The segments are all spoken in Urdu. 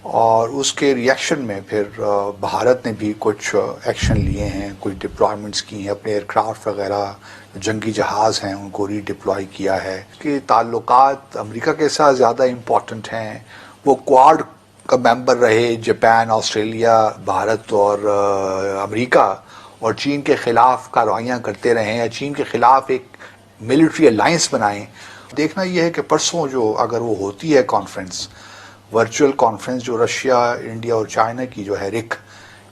اور اس کے ریئیکشن میں پھر بھارت نے بھی کچھ ایکشن لیے ہیں، کچھ ڈپلائمنٹس کی ہیں، اپنے ایئر کرافٹ وغیرہ جنگی جہاز ہیں ان کو ری ڈپلائی کیا ہے کہ تعلقات امریکہ کے ساتھ زیادہ امپورٹنٹ ہیں. وہ کوارڈ کا ممبر رہے، جاپان، آسٹریلیا، بھارت اور امریکہ، اور چین کے خلاف کارروائیاں کرتے رہیں یا چین کے خلاف ایک ملٹری الائنس بنائیں. دیکھنا یہ ہے کہ پرسوں جو اگر وہ ہوتی ہے کانفرنس، ورچوئل کانفرنس جو رشیا، انڈیا اور چائنا کی جو ہے رک،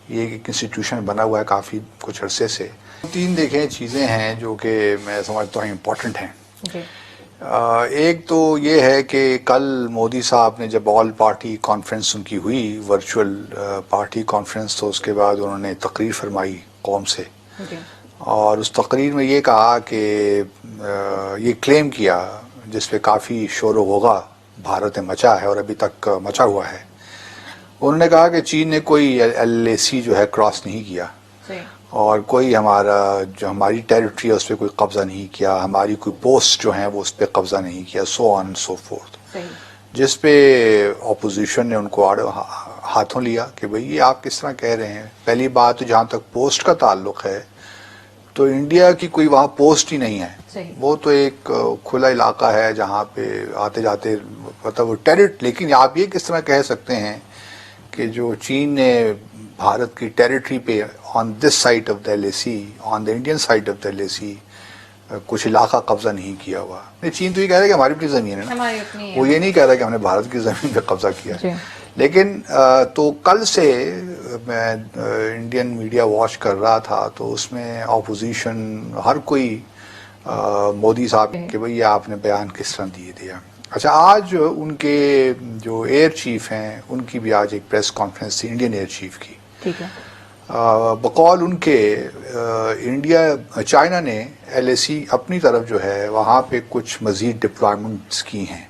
یہ ایک انسٹیٹیوشن بنا ہوا ہے کافی کچھ عرصے سے. تین دیکھیں چیزیں ہیں جو کہ میں سمجھتا ہوں امپورٹنٹ ہیں. ایک تو یہ ہے کہ کل مودی صاحب نے جب آل پارٹی کانفرنس ان کی ہوئی، ورچوئل پارٹی کانفرنس، تو اس کے بعد انہوں نے تقریر فرمائی قوم سے، اور اس تقریر میں یہ کہا کہ یہ کلیم کیا جس پہ کافی شور و غوغا بھارت میں مچا ہے اور ابھی تک مچا ہوا ہے. انہوں نے کہا کہ چین نے کوئی LAC جو ہے کراس نہیں کیا، اور کوئی ہماری ٹیریٹری ہے اس پہ کوئی قبضہ نہیں کیا، ہماری کوئی پوسٹ جو ہیں وہ اس پہ قبضہ نہیں کیا، سو آن سو فورتھ. جس پہ اپوزیشن نے ان کو ہاتھوں لیا کہ بھئی یہ آپ کس طرح کہہ رہے ہیں. پہلی بات جہاں تک پوسٹ کا تعلق ہے تو انڈیا کی کوئی وہاں پوسٹ ہی نہیں ہے، وہ تو ایک کھلا علاقہ ہے جہاں پہ آتے جاتے مطلب وہ لیکن آپ یہ کس طرح کہہ سکتے ہیں کہ جو چین نے بھارت کی ٹیریٹری پہ on this side of the LAC، on the Indian side of the LAC کچھ علاقہ قبضہ نہیں کیا ہوا. چین تو یہ کہہ رہا ہے کہ ہماری اپنی زمین ہے نا، وہ یہ نہیں کہہ رہا کہ ہم نے بھارت کی زمین پہ قبضہ کیا. لیکن تو کل سے میں انڈین میڈیا واچ کر رہا تھا تو اس میں اپوزیشن ہر کوئی مودی صاحب کہ بھئی آپ نے بیان کس طرح دیا. اچھا، آج ان کے جو ایئر چیف ہیں ان کی بھی آج ایک پریس کانفرنس تھی، انڈین ایئر چیف کی. بقول ان کے چائنا نے LAC اپنی طرف جو ہے وہاں پہ کچھ مزید ڈپلائمنٹس کی ہیں،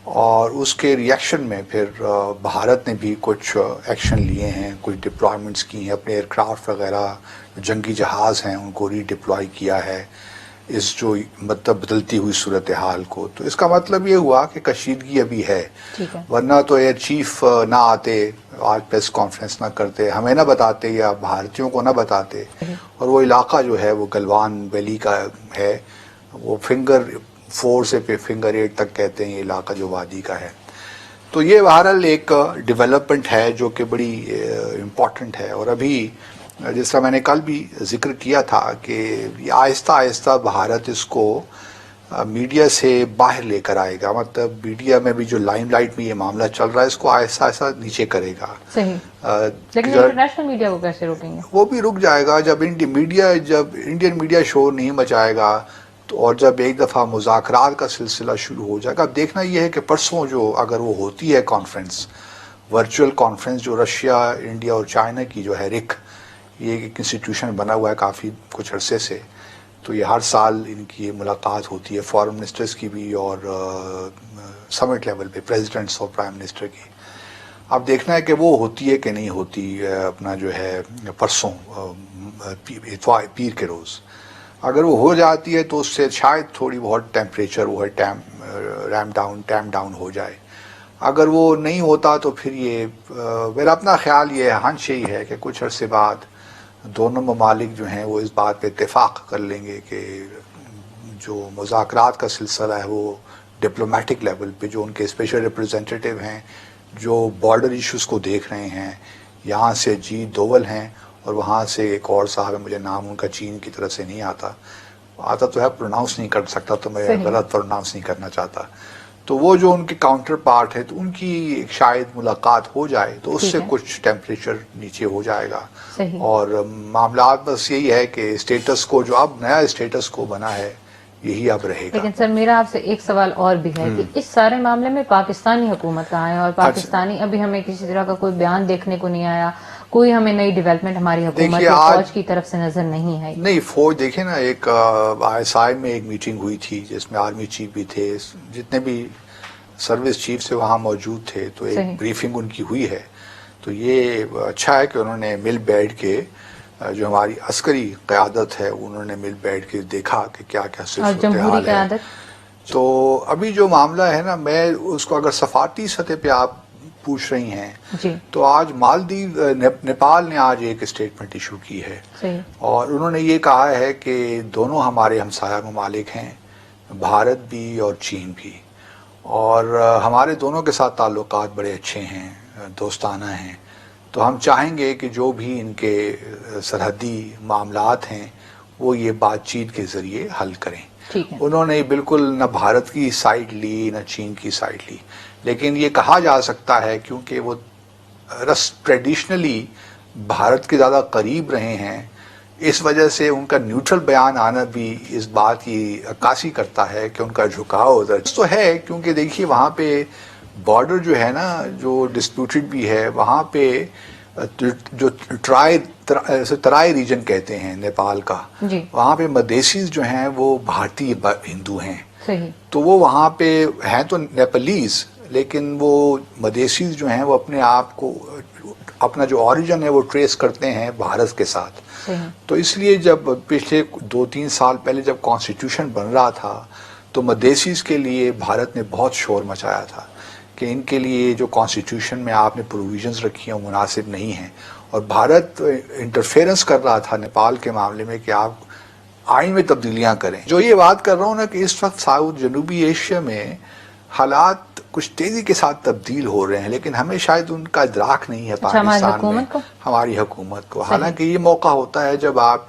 اور اس کے ریئیکشن میں پھر بھارت نے بھی کچھ ایکشن لیے ہیں، کچھ ڈپلائمنٹس کی ہیں، اپنے ایئر کرافٹ وغیرہ جنگی جہاز ہیں ان کو ری ڈپلائی کیا ہے اس جو مطلب بدلتی ہوئی صورتحال کو. تو اس کا مطلب یہ ہوا کہ کشیدگی ابھی ہے، ورنہ تو ایئر چیف نہ آتے، آج پریس کانفرنس نہ کرتے، ہمیں نہ بتاتے یا بھارتیوں کو نہ بتاتے. اور وہ علاقہ جو ہے وہ گلوان ویلی کا ہے، وہ فنگر 4 سے فنگر 8 تک کہتے ہیں یہ علاقہ جو وادی کا ہے. تو یہ بہرحال ایک ڈیولپمنٹ ہے جو کہ بڑی امپورٹنٹ ہے. اور ابھی جس طرح میں نے کل بھی ذکر کیا تھا کہ آہستہ آہستہ بھارت اس کو میڈیا سے باہر لے کر آئے گا، مطلب میڈیا میں بھی جو لائم لائٹ میں یہ معاملہ چل رہا ہے اس کو آہستہ آہستہ نیچے کرے گا. لیکن انٹرنیشنل میڈیا کو کیسے روکیں گے؟ وہ بھی رک جائے گا جب انڈین میڈیا شور نہیں مچائے گا، اور جب ایک دفعہ مذاکرات کا سلسلہ شروع ہو جائے گا. اب دیکھنا یہ ہے کہ پرسوں جو اگر وہ ہوتی ہے کانفرنس، ورچوئل کانفرنس جو رشیا، انڈیا اور چائنا کی جو ہے رک، یہ ایک انسٹیٹیوشن بنا ہوا ہے کافی کچھ عرصے سے. تو یہ ہر سال ان کی ملاقات ہوتی ہے، فارن منسٹرز کی بھی اور سمٹ لیول پہ پریزیڈنٹس اور پرائم منسٹر کی. اب دیکھنا ہے کہ وہ ہوتی ہے کہ نہیں ہوتی. اپنا جو ہے پرسوں پیر کے روز اگر وہ ہو جاتی ہے تو اس سے شاید تھوڑی بہت ٹیمپریچر وہ ہے ٹیم ڈاؤن ہو جائے. اگر وہ نہیں ہوتا تو پھر یہ میرا اپنا خیال یہ ہنچ یہی ہے کہ کچھ عرصے بعد دونوں ممالک جو ہیں وہ اس بات پہ اتفاق کر لیں گے کہ جو مذاکرات کا سلسلہ ہے وہ ڈپلومیٹک لیول پہ، جو ان کے اسپیشل ریپرزینٹیٹیو ہیں جو بارڈر ایشوز کو دیکھ رہے ہیں، یہاں سے جیت دوول ہیں اور وہاں سے ایک اور صاحب ہے، مجھے نام ان کا چین کی طرف سے نہیں آتا تو ہے، پروناؤنس نہیں کر سکتا تو میں غلط پروناؤنس نہیں کرنا چاہتا. تو وہ جو ان کے کاؤنٹر پارٹ ہے تو ان کی شاید ملاقات ہو جائے تو اس سے کچھ ٹیمپریچر نیچے ہو جائے گا. اور معاملات بس یہی ہے کہ اسٹیٹس کو جو اب نیا اسٹیٹس کو بنا ہے یہی اب رہے گا. لیکن سر میرا آپ سے ایک سوال اور بھی ہے کہ اس سارے معاملے میں پاکستانی حکومت کہاں ہے؟ اور پاکستانی ابھی ہمیں کسی طرح کا کوئی بیان دیکھنے کو نہیں آیا، کوئی ہمیں نئی ڈیولپمنٹ ہماری حکومت یا فوج کی طرف سے نظر نہیں ہے. نہیں، فوج دیکھیں نا، ایک ISI میں ایک میٹنگ ہوئی تھی جس میں آرمی چیف بھی تھے، جتنے بھی سروس چیف سے وہاں موجود تھے، تو ایک بریفنگ ان کی ہوئی ہے. تو یہ اچھا ہے کہ انہوں نے مل بیٹھ کے جو ہماری عسکری قیادت ہے انہوں نے مل بیٹھ کے دیکھا کہ کیا کیا صورتحال ہے. تو ابھی جو معاملہ ہے نا، میں اس کو اگر سفارتی سطح پہ آپ پوچھ رہی ہیں جی. تو آج مالدیو نیپال نے آج ایک اسٹیٹمنٹ ایشو کی ہے صحیح. اور انہوں نے یہ کہا ہے کہ دونوں ہمارے ہمسایہ ممالک ہیں، بھارت بھی اور چین بھی، اور ہمارے دونوں کے ساتھ تعلقات بڑے اچھے ہیں، دوستانہ ہیں، تو ہم چاہیں گے کہ جو بھی ان کے سرحدی معاملات ہیں وہ یہ بات چیت کے ذریعے حل کریں. ٹھیک ہے. انہوں نے بالکل نہ بھارت کی سائڈ لی نہ چین کی سائڈ لی، لیکن یہ کہا جا سکتا ہے کیونکہ وہ ٹریڈیشنلی بھارت کے زیادہ قریب رہے ہیں، اس وجہ سے ان کا نیوٹرل بیان آنا بھی اس بات کی عکاسی کرتا ہے کہ ان کا جھکاؤ ادھر تو ہے. کیونکہ دیکھیے وہاں پہ بارڈر جو ہے نا، جو ڈسپیوٹڈ بھی ہے، وہاں پہ جو ترائی ریجن کہتے ہیں نیپال کا، جی. وہاں پہ مدیسیز جو ہیں وہ بھارتی ہندو ہیں. صحیح. تو وہ وہاں پہ ہیں تو نیپالیز، لیکن وہ مدیسیز جو ہیں وہ اپنے آپ کو، اپنا جو اوریجن ہے وہ ٹریس کرتے ہیں بھارت کے ساتھ. صحیح. تو اس لیے جب پچھلے 2-3 سال پہلے جب کانسٹیٹیوشن بن رہا تھا تو مدیسیز کے لیے بھارت نے بہت شور مچایا تھا کہ ان کے لیے جو کانسٹیٹیوشن میں آپ نے پروویژنز رکھی ہیں وہ مناسب نہیں ہیں، اور بھارت انٹرفیئرنس کر رہا تھا نیپال کے معاملے میں کہ آپ آئین میں تبدیلیاں کریں. جو یہ بات کر رہا ہوں نا کہ اس وقت جنوبی ایشیا میں حالات کچھ تیزی کے ساتھ تبدیل ہو رہے ہیں، لیکن ہمیں شاید ان کا ادراک نہیں ہے پاکستان میں، ہماری حکومت کو. حالانکہ یہ موقع ہوتا ہے جب آپ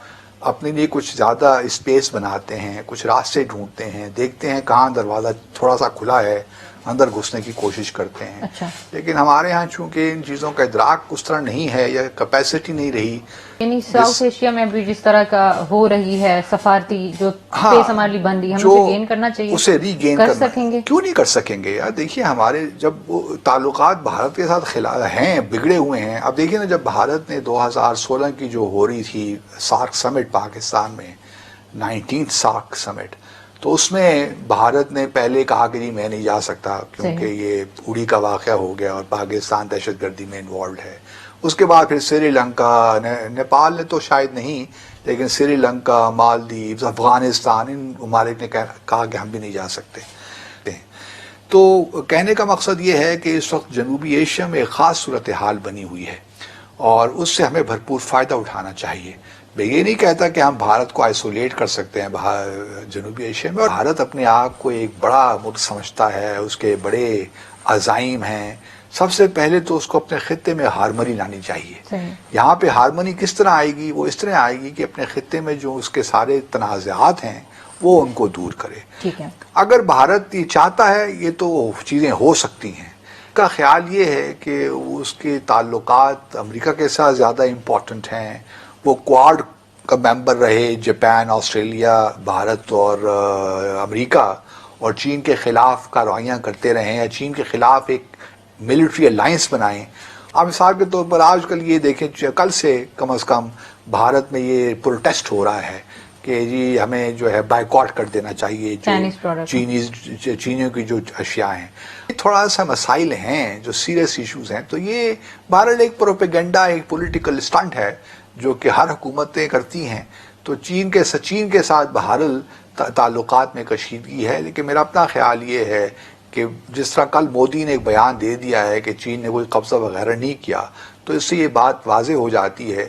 اپنے لیے کچھ زیادہ اسپیس بناتے ہیں، کچھ راستے ڈھونڈتے ہیں، دیکھتے ہیں کہاں دروازہ تھوڑا سا کھلا ہے، اندر گھسنے کی کوشش کرتے ہیں. اچھا. لیکن ہمارے ہاں چونکہ ان چیزوں کا ادراک اس طرح نہیں ہے یا کیپیسٹی نہیں رہی. یعنی ساؤتھ ایشیا میں بھی جس طرح کا ہو رہی ہے سفارتی جو اسپیس ہمارے لیے بن رہی ہے، ہمیں اسے گین کرنا چاہیے. اسے ری گین کر سکیں گے؟ کیوں نہیں کر سکیں گے یار؟ دیکھیے ہمارے جب تعلقات بھارت کے ساتھ ہیں، بگڑے ہوئے ہیں. اب دیکھیے نا، جب بھارت نے 2016 کی جو ہو رہی تھی سارک سمٹ پاکستان میں، 19 سارک سمٹ، تو اس میں بھارت نے پہلے کہا کہ جی میں نہیں جا سکتا کیونکہ یہ اڑی کا واقعہ ہو گیا اور پاکستان دہشت گردی میں انوالوڈ ہے. اس کے بعد پھر سری لنکا، نیپال نے تو شاید نہیں، لیکن سری لنکا، مالدیوز، افغانستان، ان ممالک نے کہا کہ ہم بھی نہیں جا سکتے. تو کہنے کا مقصد یہ ہے کہ اس وقت جنوبی ایشیا میں ایک خاص صورتحال بنی ہوئی ہے اور اس سے ہمیں بھرپور فائدہ اٹھانا چاہیے. میں یہ نہیں کہتا کہ ہم بھارت کو آئسولیٹ کر سکتے ہیں جنوبی ایشیا میں، اور بھارت اپنے آپ کو ایک بڑا ملک سمجھتا ہے، اس کے بڑے عزائم ہیں. سب سے پہلے تو اس کو اپنے خطے میں ہارمنی لانی چاہیے. یہاں پہ ہارمنی کس طرح آئے گی؟ وہ اس طرح آئے گی کہ اپنے خطے میں جو اس کے سارے تنازعات ہیں وہ ان کو دور کرے. ٹھیک ہے. اگر بھارت یہ چاہتا ہے یہ تو چیزیں ہو سکتی ہیں. کا خیال یہ ہے کہ اس کے تعلقات امریکہ کے ساتھ زیادہ امپورٹنٹ ہیں، وہ کوارڈ کا ممبر رہے، جاپان، آسٹریلیا، بھارت اور امریکہ، اور چین کے خلاف کارروائیاں کرتے رہیں یا چین کے خلاف ایک ملٹری الائنس بنائیں. آپ مثال کے طور پر آج کل یہ دیکھیں، کل سے کم از کم بھارت میں یہ پروٹیسٹ ہو رہا ہے کہ جی ہمیں جو ہے بائیکاٹ کر دینا چاہیے جو چینیوں کی جو اشیاء ہیں. تھوڑا سا مسائل ہیں جو سیریس ایشوز ہیں، تو یہ بہرحال ایک پروپیگنڈا، ایک پولیٹیکل اسٹنٹ ہے جو کہ ہر حکومتیں کرتی ہیں. تو چین کے ساتھ بہرحال تعلقات میں کشیدگی ہے، لیکن میرا اپنا خیال یہ ہے کہ جس طرح کل مودی نے ایک بیان دے دیا ہے کہ چین نے کوئی قبضہ وغیرہ نہیں کیا، تو اس سے یہ بات واضح ہو جاتی ہے